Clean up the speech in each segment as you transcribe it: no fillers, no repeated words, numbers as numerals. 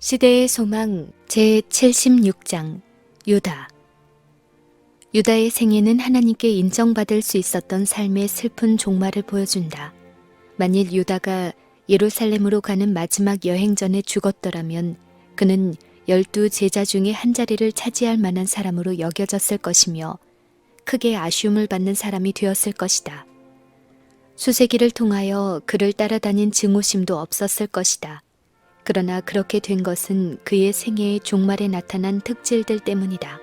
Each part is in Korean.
시대의 소망 제76장 유다. 유다의 생애는 하나님께 인정받을 수 있었던 삶의 슬픈 종말을 보여준다. 만일 유다가 예루살렘으로 가는 마지막 여행 전에 죽었더라면 그는 12 제자 중에 한 자리를 차지할 만한 사람으로 여겨졌을 것이며 크게 아쉬움을 받는 사람이 되었을 것이다. 수세기를 통하여 그를 따라다닌 증오심도 없었을 것이다. 그러나 그렇게 된 것은 그의 생애의 종말에 나타난 특질들 때문이다.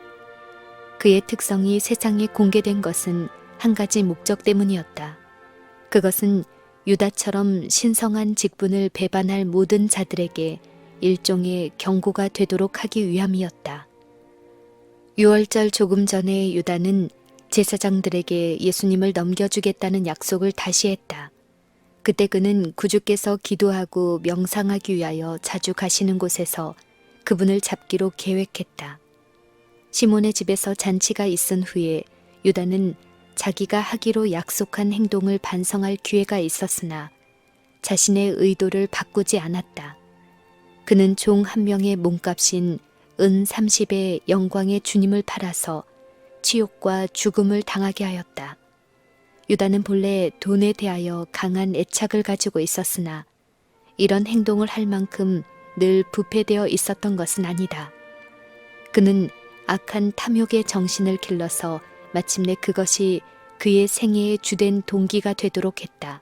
그의 특성이 세상에 공개된 것은 한 가지 목적 때문이었다. 그것은 유다처럼 신성한 직분을 배반할 모든 자들에게 일종의 경고가 되도록 하기 위함이었다. 유월절 조금 전에 유다는 제사장들에게 예수님을 넘겨주겠다는 약속을 다시 했다. 그때 그는 구주께서 기도하고 명상하기 위하여 자주 가시는 곳에서 그분을 잡기로 계획했다. 시몬의 집에서 잔치가 있은 후에 유다는 자기가 하기로 약속한 행동을 반성할 기회가 있었으나 자신의 의도를 바꾸지 않았다. 그는 종 한 명의 몸값인 은 30의 영광의 주님을 팔아서 치욕과 죽음을 당하게 하였다. 유다는 본래 돈에 대하여 강한 애착을 가지고 있었으나 이런 행동을 할 만큼 늘 부패되어 있었던 것은 아니다. 그는 악한 탐욕의 정신을 길러서 마침내 그것이 그의 생애의 주된 동기가 되도록 했다.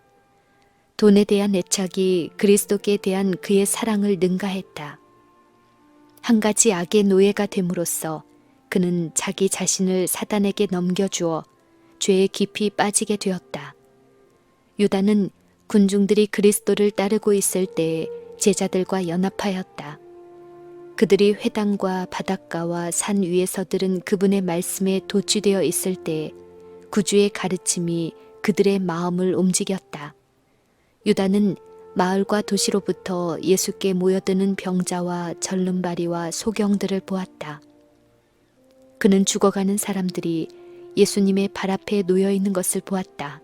돈에 대한 애착이 그리스도께 대한 그의 사랑을 능가했다. 한 가지 악의 노예가 됨으로써 그는 자기 자신을 사단에게 넘겨주어 죄에 깊이 빠지게 되었다. 유다는 군중들이 그리스도를 따르고 있을 때에 제자들과 연합하였다. 그들이 회당과 바닷가와 산 위에서 들은 그분의 말씀에 도취되어 있을 때 구주의 가르침이 그들의 마음을 움직였다. 유다는 마을과 도시로부터 예수께 모여드는 병자와 절름발이와 소경들을 보았다. 그는 죽어가는 사람들이 예수님의 발 앞에 놓여 있는 것을 보았다.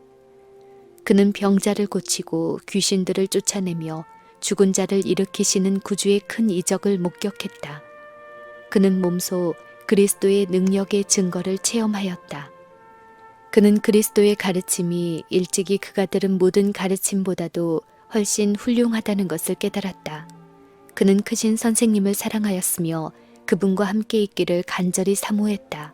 그는 병자를 고치고 귀신들을 쫓아내며 죽은 자를 일으키시는 구주의 큰 이적을 목격했다. 그는 몸소 그리스도의 능력의 증거를 체험하였다. 그는 그리스도의 가르침이 일찍이 그가 들은 모든 가르침보다도 훨씬 훌륭하다는 것을 깨달았다. 그는 크신 선생님을 사랑하였으며 그분과 함께 있기를 간절히 사모했다.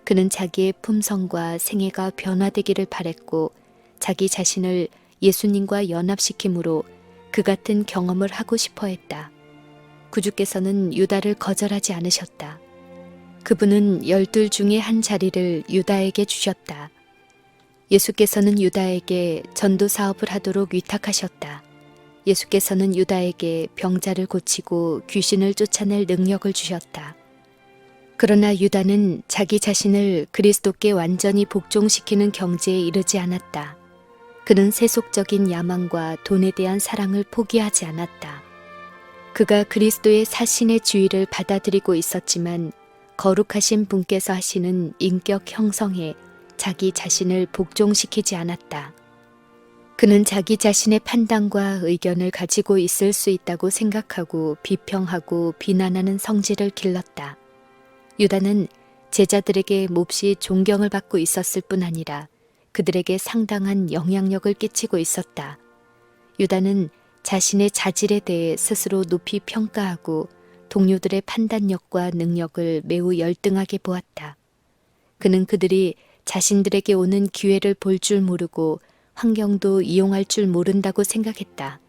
그는 자기의 품성과 생애가 변화되기를 바랬고 자기 자신을 예수님과 연합시킴으로 그 같은 경험을 하고 싶어 했다. 구주께서는 유다를 거절하지 않으셨다. 그분은 12 중에 한 자리를 유다에게 주셨다. 예수께서는 유다에게 전도 사업을 하도록 위탁하셨다. 예수께서는 유다에게 병자를 고치고 귀신을 쫓아낼 능력을 주셨다. 그러나 유다는 자기 자신을 그리스도께 완전히 복종시키는 경지에 이르지 않았다. 그는 세속적인 야망과 돈에 대한 사랑을 포기하지 않았다. 그가 그리스도의 사신의 주의를 받아들이고 있었지만 거룩하신 분께서 하시는 인격 형성에 자기 자신을 복종시키지 않았다. 그는 자기 자신의 판단과 의견을 가지고 있을 수 있다고 생각하고 비평하고 비난하는 성질을 길렀다. 유다는 제자들에게 몹시 존경을 받고 있었을 뿐 아니라 그들에게 상당한 영향력을 끼치고 있었다. 유다는 자신의 자질에 대해 스스로 높이 평가하고 동료들의 판단력과 능력을 매우 열등하게 보았다. 그는 그들이 자신들에게 오는 기회를 볼 줄 모르고 환경도 이용할 줄 모른다고 생각했다.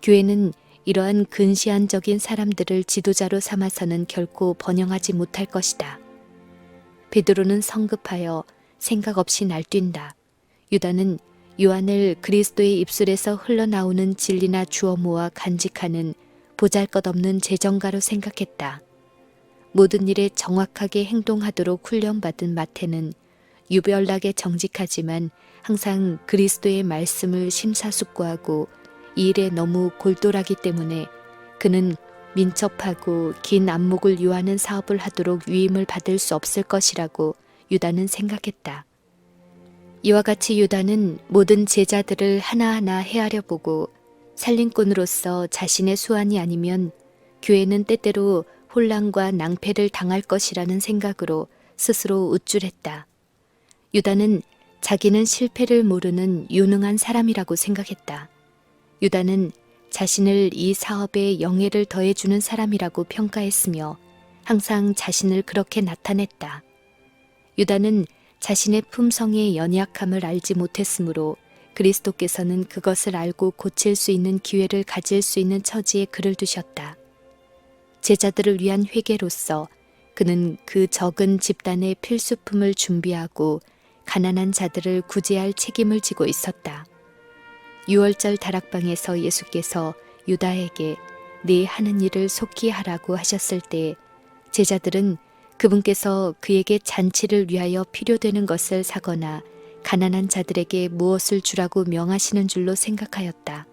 교회는 이러한 근시안적인 사람들을 지도자로 삼아서는 결코 번영하지 못할 것이다. 베드로는 성급하여 생각 없이 날뛴다. 유다는 요한을 그리스도의 입술에서 흘러나오는 진리나 주어 모아 간직하는 보잘것없는 재정가로 생각했다. 모든 일에 정확하게 행동하도록 훈련받은 마태는 유별나게 정직하지만 항상 그리스도의 말씀을 심사숙고하고 이 일에 너무 골똘하기 때문에 그는 민첩하고 긴 안목을 요하는 사업을 하도록 위임을 받을 수 없을 것이라고 유다는 생각했다. 이와 같이 유다는 모든 제자들을 하나하나 헤아려 보고 살림꾼으로서 자신의 수완이 아니면 교회는 때때로 혼란과 낭패를 당할 것이라는 생각으로 스스로 우쭐했다. 유다는 자기는 실패를 모르는 유능한 사람이라고 생각했다. 유다는 자신을 이 사업에 영예를 더해주는 사람이라고 평가했으며 항상 자신을 그렇게 나타냈다. 유다는 자신의 품성의 연약함을 알지 못했으므로 그리스도께서는 그것을 알고 고칠 수 있는 기회를 가질 수 있는 처지에 그를 두셨다. 제자들을 위한 회개로서 그는 그 적은 집단의 필수품을 준비하고 가난한 자들을 구제할 책임을 지고 있었다. 유월절 다락방에서 예수께서 유다에게 네 하는 일을 속히 하라고 하셨을 때 제자들은 그분께서 그에게 잔치를 위하여 필요되는 것을 사거나 가난한 자들에게 무엇을 주라고 명하시는 줄로 생각하였다.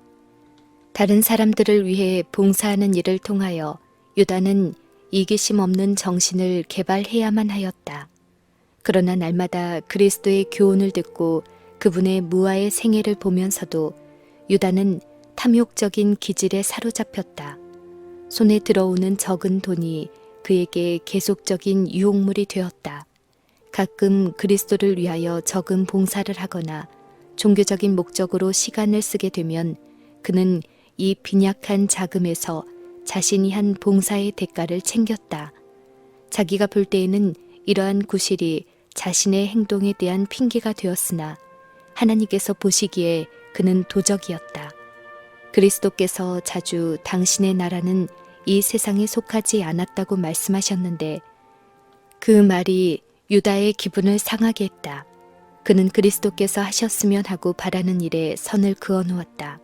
다른 사람들을 위해 봉사하는 일을 통하여 유다는 이기심 없는 정신을 개발해야만 하였다. 그러나 날마다 그리스도의 교훈을 듣고 그분의 무아의 생애를 보면서도 유다는 탐욕적인 기질에 사로잡혔다. 손에 들어오는 적은 돈이 그에게 계속적인 유혹물이 되었다. 가끔 그리스도를 위하여 적은 봉사를 하거나 종교적인 목적으로 시간을 쓰게 되면 그는 이 빈약한 자금에서 자신이 한 봉사의 대가를 챙겼다. 자기가 볼 때에는 이러한 구실이 자신의 행동에 대한 핑계가 되었으나 하나님께서 보시기에 그는 도적이었다. 그리스도께서 자주 당신의 나라는 이 세상에 속하지 않았다고 말씀하셨는데 그 말이 유다의 기분을 상하게 했다. 그는 그리스도께서 하셨으면 하고 바라는 일에 선을 그어 놓았다.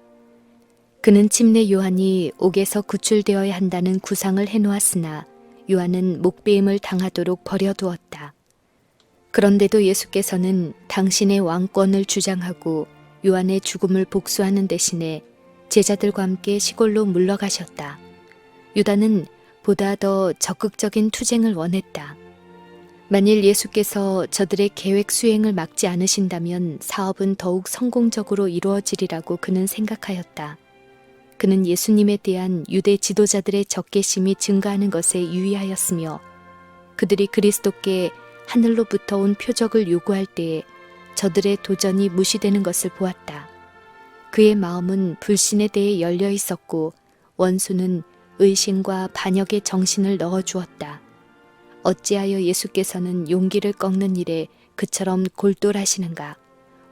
그는 침례 요한이 옥에서 구출되어야 한다는 구상을 해놓았으나 요한은 목베임을 당하도록 버려두었다. 그런데도 예수께서는 당신의 왕권을 주장하고 요한의 죽음을 복수하는 대신에 제자들과 함께 시골로 물러가셨다. 유다는 보다 더 적극적인 투쟁을 원했다. 만일 예수께서 저들의 계획 수행을 막지 않으신다면 사업은 더욱 성공적으로 이루어지리라고 그는 생각하였다. 그는 예수님에 대한 유대 지도자들의 적개심이 증가하는 것에 유의하였으며 그들이 그리스도께 하늘로부터 온 표적을 요구할 때에 저들의 도전이 무시되는 것을 보았다. 그의 마음은 불신에 대해 열려 있었고 원수는 의심과 반역의 정신을 넣어주었다. 어찌하여 예수께서는 용기를 꺾는 일에 그처럼 골똘하시는가?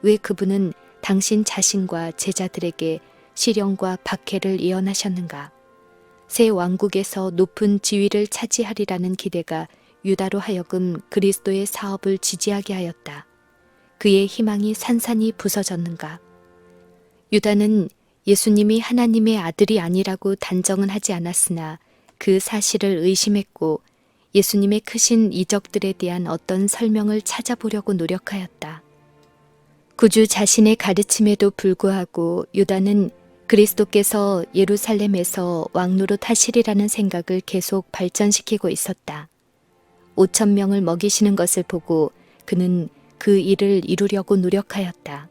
왜 그분은 당신 자신과 제자들에게 시련과 박해를 예언하셨는가? 새 왕국에서 높은 지위를 차지하리라는 기대가 유다로 하여금 그리스도의 사업을 지지하게 하였다. 그의 희망이 산산이 부서졌는가? 유다는 예수님이 하나님의 아들이 아니라고 단정은 하지 않았으나 그 사실을 의심했고 예수님의 크신 이적들에 대한 어떤 설명을 찾아보려고 노력하였다. 구주 자신의 가르침에도 불구하고 유다는 그리스도께서 예루살렘에서 왕노릇 하시리라는 생각을 계속 발전시키고 있었다. 5,000명을 먹이시는 것을 보고 그는 그 일을 이루려고 노력하였다.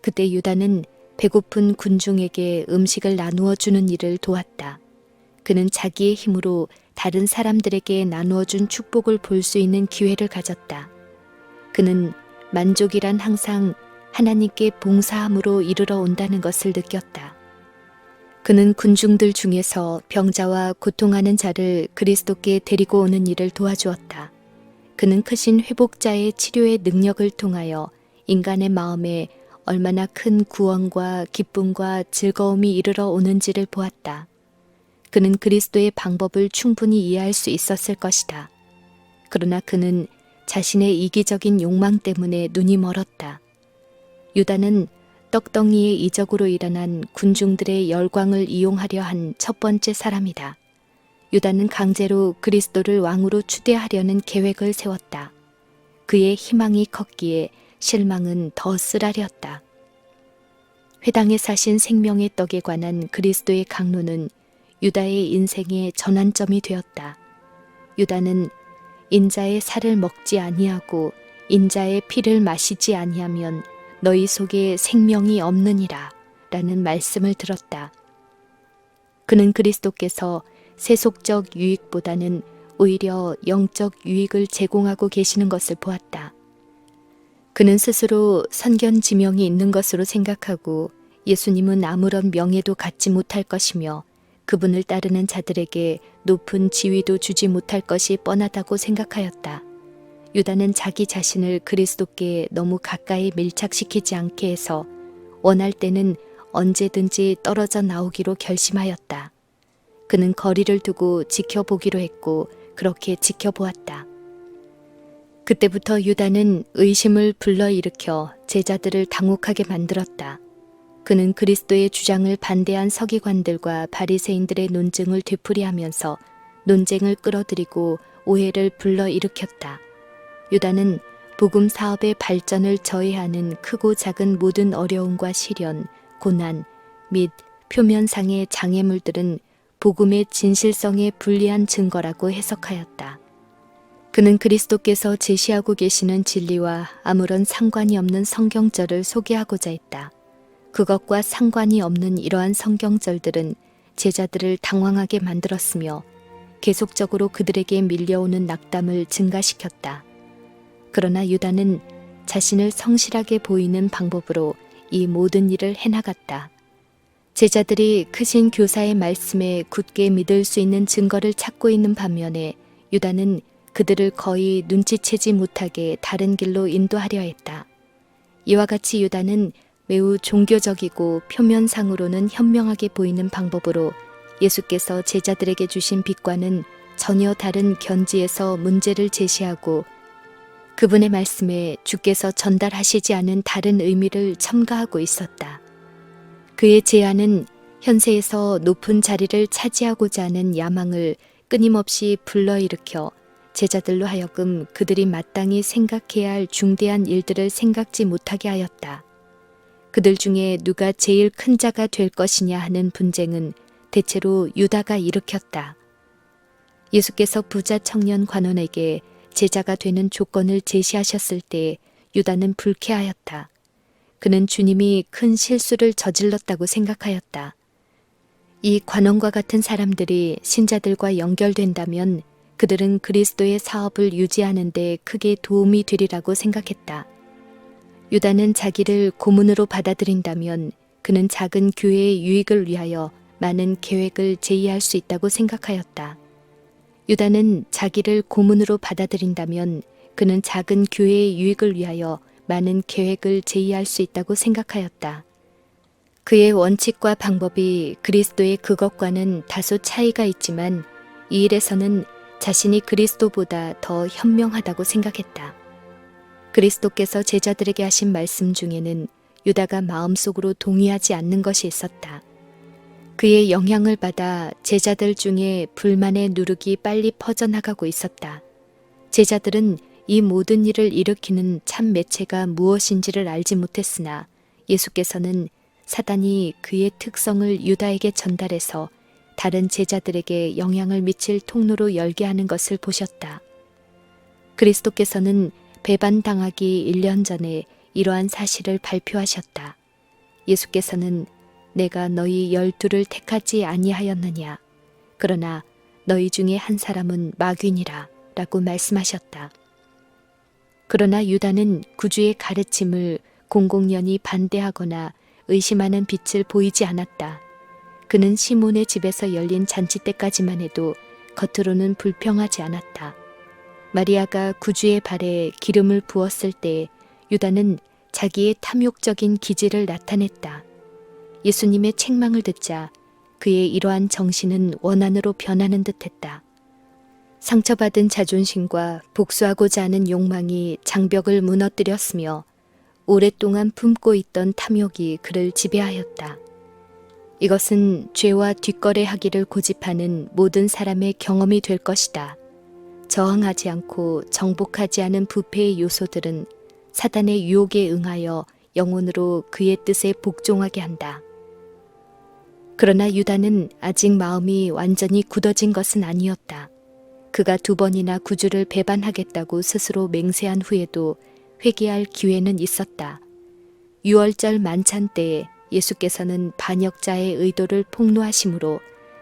그때 유다는 배고픈 군중에게 음식을 나누어 주는 일을 도왔다. 그는 자기의 힘으로 다른 사람들에게 나누어 준 축복을 볼 수 있는 기회를 가졌다. 그는 만족이란 항상 하나님께 봉사함으로 이르러 온다는 것을 느꼈다. 그는 군중들 중에서 병자와 고통하는 자를 그리스도께 데리고 오는 일을 도와주었다. 그는 크신 회복자의 치료의 능력을 통하여 인간의 마음에 얼마나 큰 구원과 기쁨과 즐거움이 이르러 오는지를 보았다. 그는 그리스도의 방법을 충분히 이해할 수 있었을 것이다. 그러나 그는 자신의 이기적인 욕망 때문에 눈이 멀었다. 유다는 떡덩이의 이적으로 일어난 군중들의 열광을 이용하려 한 첫 번째 사람이다. 유다는 강제로 그리스도를 왕으로 추대하려는 계획을 세웠다. 그의 희망이 컸기에 실망은 더 쓰라렸다. 회당에 사신 생명의 떡에 관한 그리스도의 강론은 유다의 인생의 전환점이 되었다. 유다는 인자의 살을 먹지 아니하고 인자의 피를 마시지 아니하면 너희 속에 생명이 없느니라 라는 말씀을 들었다. 그는 그리스도께서 세속적 유익보다는 오히려 영적 유익을 제공하고 계시는 것을 보았다. 그는 스스로 선견지명이 있는 것으로 생각하고 예수님은 아무런 명예도 갖지 못할 것이며 그분을 따르는 자들에게 높은 지위도 주지 못할 것이 뻔하다고 생각하였다. 유다는 자기 자신을 그리스도께 너무 가까이 밀착시키지 않게 해서 원할 때는 언제든지 떨어져 나오기로 결심하였다. 그는 거리를 두고 지켜보기로 했고 그렇게 지켜보았다. 그때부터 유다는 의심을 불러일으켜 제자들을 당혹하게 만들었다. 그는 그리스도의 주장을 반대한 서기관들과 바리새인들의 논증을 되풀이하면서 논쟁을 끌어들이고 오해를 불러일으켰다. 유다는 복음 사업의 발전을 저해하는 크고 작은 모든 어려움과 시련, 고난 및 표면상의 장애물들은 복음의 진실성에 불리한 증거라고 해석하였다. 그는 그리스도께서 제시하고 계시는 진리와 아무런 상관이 없는 성경절을 소개하고자 했다. 그것과 상관이 없는 이러한 성경절들은 제자들을 당황하게 만들었으며 계속적으로 그들에게 밀려오는 낙담을 증가시켰다. 그러나 유다는 자신을 성실하게 보이는 방법으로 이 모든 일을 해나갔다. 제자들이 크신 교사의 말씀에 굳게 믿을 수 있는 증거를 찾고 있는 반면에 유다는 그들을 거의 눈치채지 못하게 다른 길로 인도하려 했다. 이와 같이 유다는 매우 종교적이고 표면상으로는 현명하게 보이는 방법으로 예수께서 제자들에게 주신 빛과는 전혀 다른 견지에서 문제를 제시하고 그분의 말씀에 주께서 전달하시지 않은 다른 의미를 첨가하고 있었다. 그의 제안은 현세에서 높은 자리를 차지하고자 하는 야망을 끊임없이 불러일으켜 제자들로 하여금 그들이 마땅히 생각해야 할 중대한 일들을 생각지 못하게 하였다. 그들 중에 누가 제일 큰 자가 될 것이냐 하는 분쟁은 대체로 유다가 일으켰다. 예수께서 부자 청년 관원에게 제자가 되는 조건을 제시하셨을 때 유다는 불쾌하였다. 그는 주님이 큰 실수를 저질렀다고 생각하였다. 이 관원과 같은 사람들이 신자들과 연결된다면 그들은 그리스도의 사업을 유지하는 데 크게 도움이 되리라고 생각했다. 유다는 자기를 고문으로 받아들인다면 그는 작은 교회의 유익을 위하여 많은 계획을 제의할 수 있다고 생각하였다. 유다는 자기를 고문으로 받아들인다면 그는 작은 교회의 유익을 위하여 많은 계획을 제의할 수 있다고 생각하였다. 그의 원칙과 방법이 그리스도의 그것과는 다소 차이가 있지만 이 일에서는 자신이 그리스도보다 더 현명하다고 생각했다. 그리스도께서 제자들에게 하신 말씀 중에는 유다가 마음속으로 동의하지 않는 것이 있었다. 그의 영향을 받아 제자들 중에 불만의 누룩이 빨리 퍼져나가고 있었다. 제자들은 이 모든 일을 일으키는 참 매체가 무엇인지를 알지 못했으나 예수께서는 사단이 그의 특성을 유다에게 전달해서 다른 제자들에게 영향을 미칠 통로로 열게 하는 것을 보셨다. 그리스도께서는 배반당하기 1년 전에 이러한 사실을 발표하셨다. 예수께서는 내가 너희 12를 택하지 아니하였느냐. 그러나 너희 중에 한 사람은 마귀니라 라고 말씀하셨다. 그러나 유다는 구주의 가르침을 공공연히 반대하거나 의심하는 빛을 보이지 않았다. 그는 시몬의 집에서 열린 잔치 때까지만 해도 겉으로는 불평하지 않았다. 마리아가 구주의 발에 기름을 부었을 때 유다는 자기의 탐욕적인 기질을 나타냈다. 예수님의 책망을 듣자 그의 이러한 정신은 원한으로 변하는 듯했다. 상처받은 자존심과 복수하고자 하는 욕망이 장벽을 무너뜨렸으며 오랫동안 품고 있던 탐욕이 그를 지배하였다. 이것은 죄와 뒷거래하기를 고집하는 모든 사람의 경험이 될 것이다. 저항하지 않고 정복하지 않은 부패의 요소들은 사단의 유혹에 응하여 영혼으로 그의 뜻에 복종하게 한다. 그러나 유다는 아직 마음이 완전히 굳어진 것은 아니었다. 그가 2번이나 구주를 배반하겠다고 스스로 맹세한 후에도 회개할 기회는 있었다. 유월절 만찬 때에 예수께서는 반역자의 의도를 폭로하심으로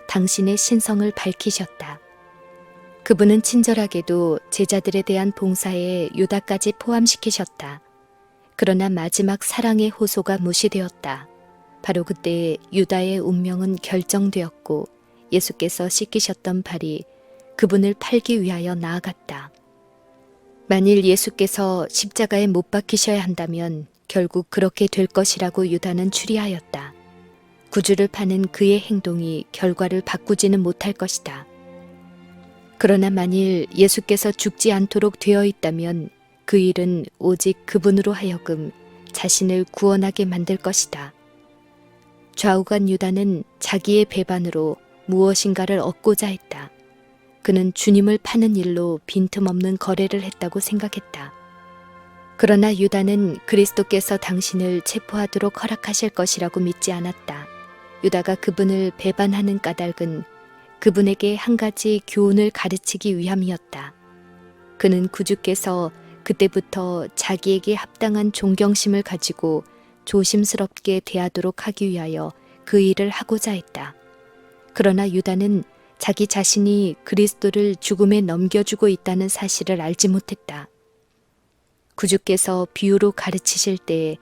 당신의 신성을 밝히셨다. 그분은 친절하게도 제자들에 대한 봉사에 유다까지 포함시키셨다. 그러나 마지막 사랑의 호소가 무시되었다. 바로 그때 유다의 운명은 결정되었고 예수께서 씻기셨던 발이 그분을 팔기 위하여 나아갔다. 만일 예수께서 십자가에 못 박히셔야 한다면 결국 그렇게 될 것이라고 유다는 추리하였다. 구주를 파는 그의 행동이 결과를 바꾸지는 못할 것이다. 그러나 만일 예수께서 죽지 않도록 되어 있다면 그 일은 오직 그분으로 하여금 자신을 구원하게 만들 것이다. 좌우간 유다는 자기의 배반으로 무엇인가를 얻고자 했다. 그는 주님을 파는 일로 빈틈없는 거래를 했다고 생각했다. 그러나 유다는 그리스도께서 당신을 체포하도록 허락하실 것이라고 믿지 않았다. 유다가 그분을 배반하는 까닭은 그분에게 한 가지 교훈을 가르치기 위함이었다. 그는 구주께서 그때부터 자기에게 합당한 존경심을 가지고 조심스럽게 대하도록 하기 위하여 그 일을 하고자 했다. 그러나 유다는 자기 자신이 그리스도를 죽음에 넘겨주고 있다는 사실을 알지 못했다. 구주께서 비유로 가르치실 때에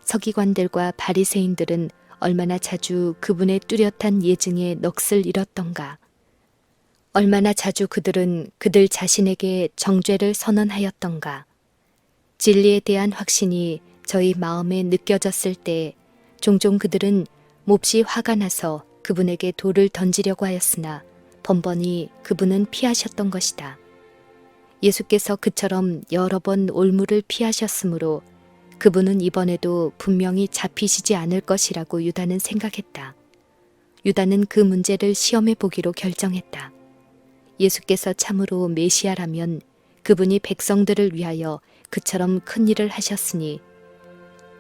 서기관들과 바리새인들은 얼마나 자주 그분의 뚜렷한 예증에 넋을 잃었던가. 얼마나 자주 그들은 그들 자신에게 정죄를 선언하였던가. 진리에 대한 확신이 저희 마음에 느껴졌을 때 종종 그들은 몹시 화가 나서 그분에게 돌을 던지려고 하였으나 번번이 그분은 피하셨던 것이다. 예수께서 그처럼 여러 번 올무를 피하셨으므로 그분은 이번에도 분명히 잡히시지 않을 것이라고 유다는 생각했다. 유다는 그 문제를 시험해 보기로 결정했다. 예수께서 참으로 메시아라면 그분이 백성들을 위하여 그처럼 큰 일을 하셨으니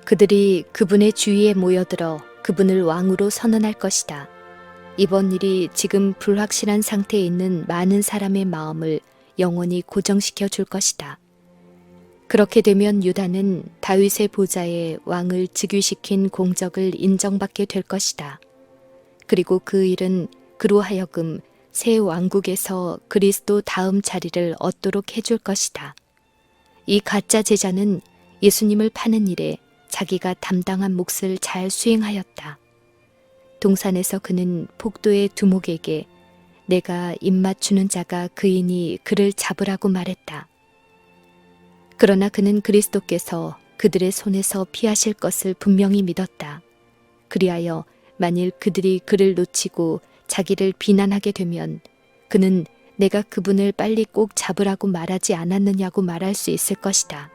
그들이 그분의 주위에 모여들어 그분을 왕으로 선언할 것이다. 이번 일이 지금 불확실한 상태에 있는 많은 사람의 마음을 영원히 고정시켜 줄 것이다. 그렇게 되면 유다는 다윗의 보좌에 왕을 즉위시킨 공적을 인정받게 될 것이다. 그리고 그 일은 그로 하여금 새 왕국에서 그리스도 다음 자리를 얻도록 해줄 것이다. 이 가짜 제자는 예수님을 파는 일에 자기가 담당한 몫을 잘 수행하였다. 동산에서 그는 폭도의 두목에게 내가 입맞추는 자가 그이니 그를 잡으라고 말했다. 그러나 그는 그리스도께서 그들의 손에서 피하실 것을 분명히 믿었다. 그리하여 만일 그들이 그를 놓치고 자기를 비난하게 되면 그는 내가 그분을 빨리 꼭 잡으라고 말하지 않았느냐고 말할 수 있을 것이다.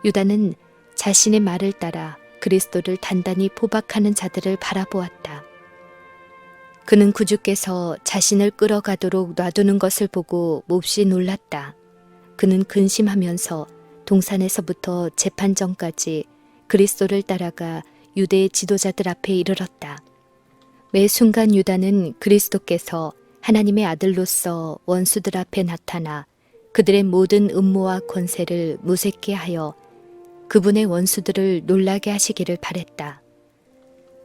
유다는 자신의 말을 따라 그리스도를 단단히 포박하는 자들을 바라보았다. 그는 구주께서 자신을 끌어가도록 놔두는 것을 보고 몹시 놀랐다. 그는 근심하면서 동산에서부터 재판정까지 그리스도를 따라가 유대의 지도자들 앞에 이르렀다. 매 순간 유다는 그리스도께서 하나님의 아들로서 원수들 앞에 나타나 그들의 모든 음모와 권세를 무색케 하여 그분의 원수들을 놀라게 하시기를 바랬다.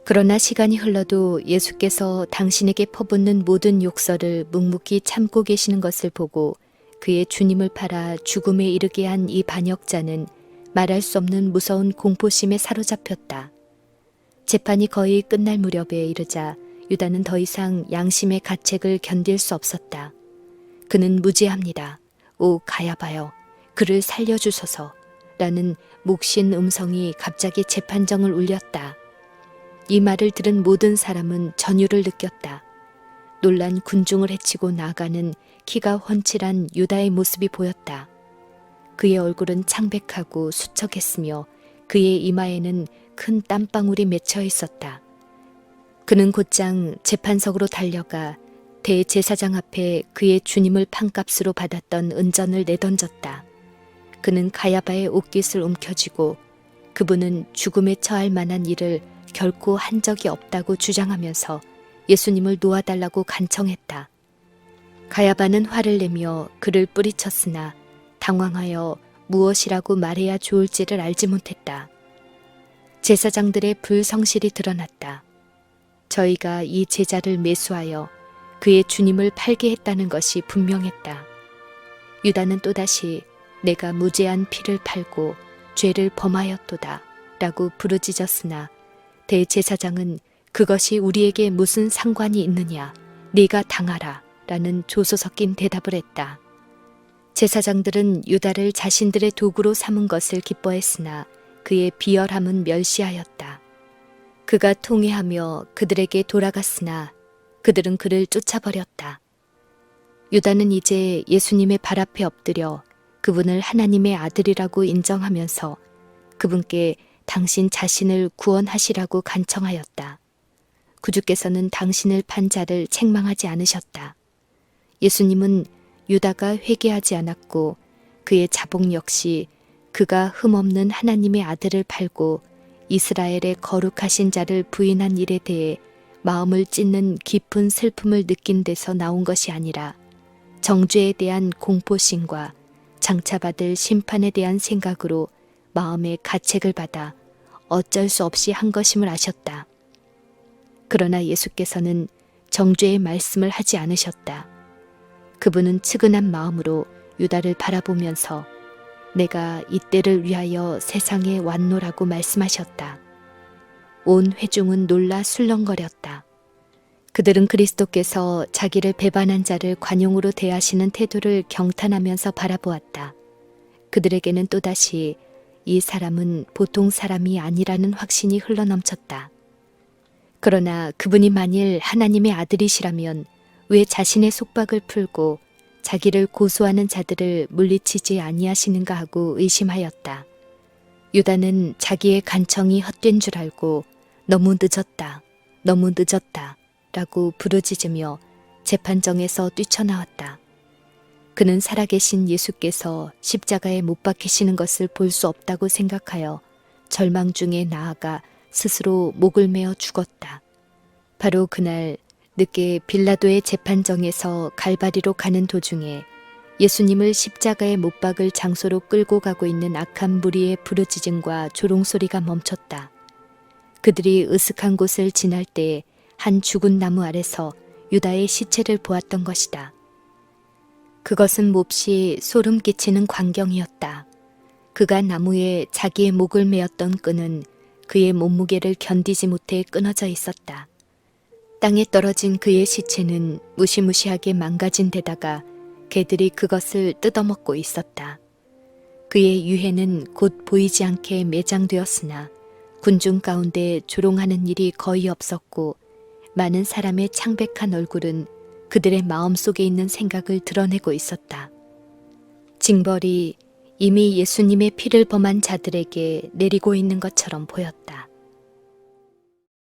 그러나 시간이 흘러도 예수께서 당신에게 퍼붓는 모든 욕설을 묵묵히 참고 계시는 것을 보고 그의 주님을 팔아 죽음에 이르게 한 이 반역자는 말할 수 없는 무서운 공포심에 사로잡혔다. 재판이 거의 끝날 무렵에 이르자 유다는 더 이상 양심의 가책을 견딜 수 없었다. 그는 무지합니다. 오 가야바여, 그를 살려주소서 라는 목신 음성이 갑자기 재판정을 울렸다. 이 말을 들은 모든 사람은 전율을 느꼈다. 놀란 군중을 헤치고 나가는 키가 훤칠한 유다의 모습이 보였다. 그의 얼굴은 창백하고 수척했으며 그의 이마에는 큰 땀방울이 맺혀 있었다. 그는 곧장 재판석으로 달려가 대제사장 앞에 그의 주님을 판값으로 받았던 은전을 내던졌다. 그는 가야바의 옷깃을 움켜쥐고 그분은 죽음에 처할 만한 일을 결코 한 적이 없다고 주장하면서 예수님을 놓아달라고 간청했다. 가야바는 화를 내며 그를 뿌리쳤으나 당황하여 무엇이라고 말해야 좋을지를 알지 못했다. 제사장들의 불성실이 드러났다. 저희가 이 제자를 매수하여 그의 주님을 팔게 했다는 것이 분명했다. 유다는 또다시 내가 무죄한 피를 팔고 죄를 범하였도다 라고 부르짖었으나 대제사장은 그것이 우리에게 무슨 상관이 있느냐, 네가 당하라 라는 조소 섞인 대답을 했다. 제사장들은 유다를 자신들의 도구로 삼은 것을 기뻐했으나 그의 비열함은 멸시하였다. 그가 통회하며 그들에게 돌아갔으나 그들은 그를 쫓아버렸다. 유다는 이제 예수님의 발 앞에 엎드려 그분을 하나님의 아들이라고 인정하면서 그분께 당신 자신을 구원하시라고 간청하였다. 구주께서는 당신을 판 자를 책망하지 않으셨다. 예수님은 유다가 회개하지 않았고 그의 자복 역시 그가 흠없는 하나님의 아들을 팔고 이스라엘의 거룩하신 자를 부인한 일에 대해 마음을 찢는 깊은 슬픔을 느낀 데서 나온 것이 아니라 정죄에 대한 공포심과 장차받을 심판에 대한 생각으로 마음의 가책을 받아 어쩔 수 없이 한 것임을 아셨다. 그러나 예수께서는 정죄의 말씀을 하지 않으셨다. 그분은 측은한 마음으로 유다를 바라보면서 내가 이때를 위하여 세상에 왔노라고 말씀하셨다. 온 회중은 놀라 술렁거렸다. 그들은 그리스도께서 자기를 배반한 자를 관용으로 대하시는 태도를 경탄하면서 바라보았다. 그들에게는 또다시 이 사람은 보통 사람이 아니라는 확신이 흘러넘쳤다. 그러나 그분이 만일 하나님의 아들이시라면 왜 자신의 속박을 풀고 자기를 고소하는 자들을 물리치지 아니하시는가 하고 의심하였다. 유다는 자기의 간청이 헛된 줄 알고 너무 늦었다, 너무 늦었다 라고 부르짖으며 재판정에서 뛰쳐나왔다. 그는 살아계신 예수께서 십자가에 못 박히시는 것을 볼 수 없다고 생각하여 절망 중에 나아가 스스로 목을 메어 죽었다. 바로 그날 늦게 빌라도의 재판정에서 갈바리로 가는 도중에 예수님을 십자가에 못 박을 장소로 끌고 가고 있는 악한 무리의 부르짖음과 조롱소리가 멈췄다. 그들이 으슥한 곳을 지날 때 한 죽은 나무 아래서 유다의 시체를 보았던 것이다. 그것은 몹시 소름 끼치는 광경이었다. 그가 나무에 자기의 목을 메었던 끈은 그의 몸무게를 견디지 못해 끊어져 있었다. 땅에 떨어진 그의 시체는 무시무시하게 망가진 데다가 개들이 그것을 뜯어먹고 있었다. 그의 유해는 곧 보이지 않게 매장되었으나 군중 가운데 조롱하는 일이 거의 없었고 많은 사람의 창백한 얼굴은 그들의 마음속에 있는 생각을 드러내고 있었다. 징벌이 이미 예수님의 피를 범한 자들에게 내리고 있는 것처럼 보였다.